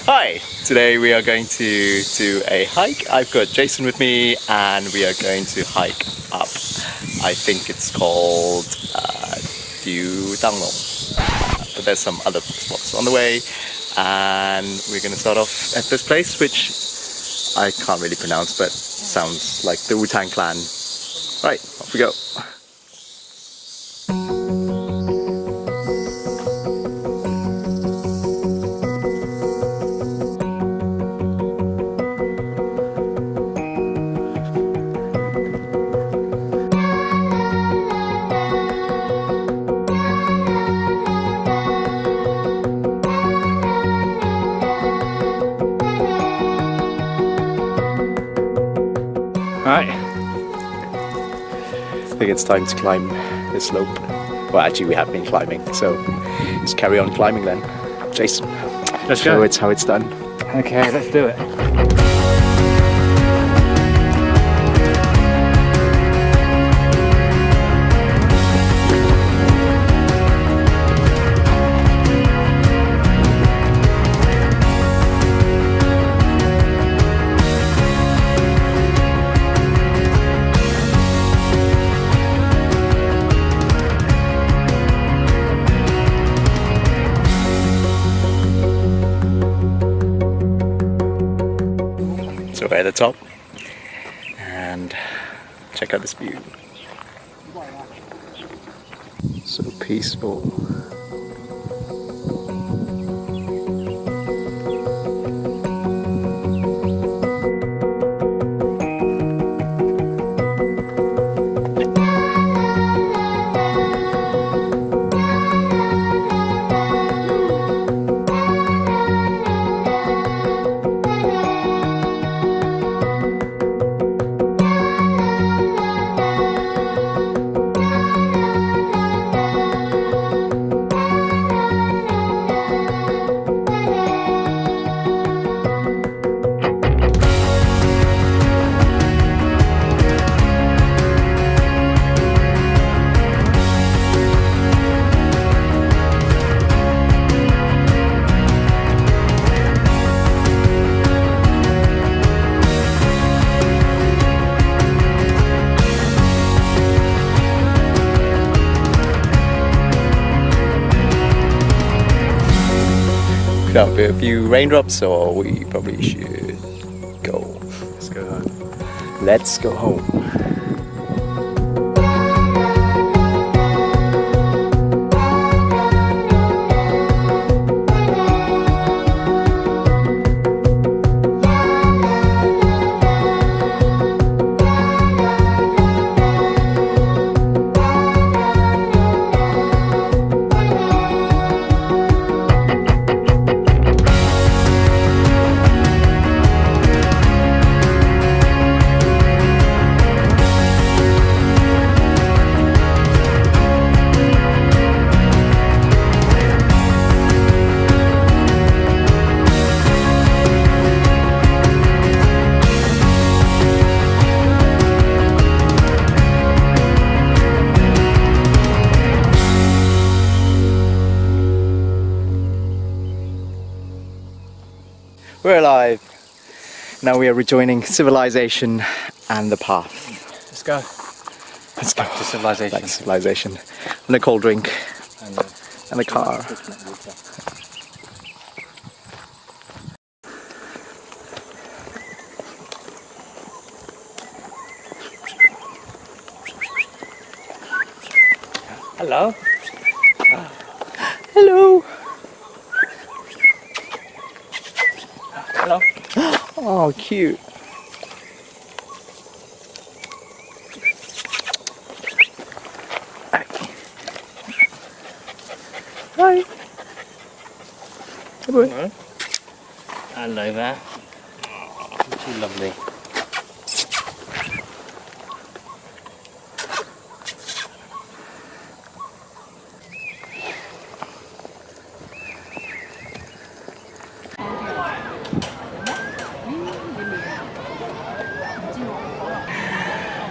Hi! Today we are going to do a hike. I've got Jason with me and we are going to hike up. I think it's called Tiu Tang Lung. But there's some other spots on the way and we're going to start off at this place which I can't really pronounce but sounds like the Wu Tang clan. Right, off we go. Alright, I think it's time to climb this slope. Well, actually we have been climbing, so let's carry on climbing then. Jason, let's show it how it's done. Okay, let's do it. So we're at the top and check out this view. So peaceful. Could have a few raindrops, or we probably should go. Let's go home. Let's go home. We're alive. Now we are rejoining civilization and the path. Let's go. Let's go. Back to civilization. Back to civilization. And a cold drink. And a car. Hello. Hello. Hello. Oh, cute. Hi. Hello. Hello. Hello there. Oh, too lovely.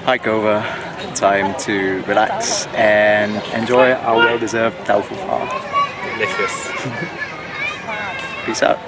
Hike over, time to relax and enjoy our well-deserved tofu farm. Delicious. Peace out.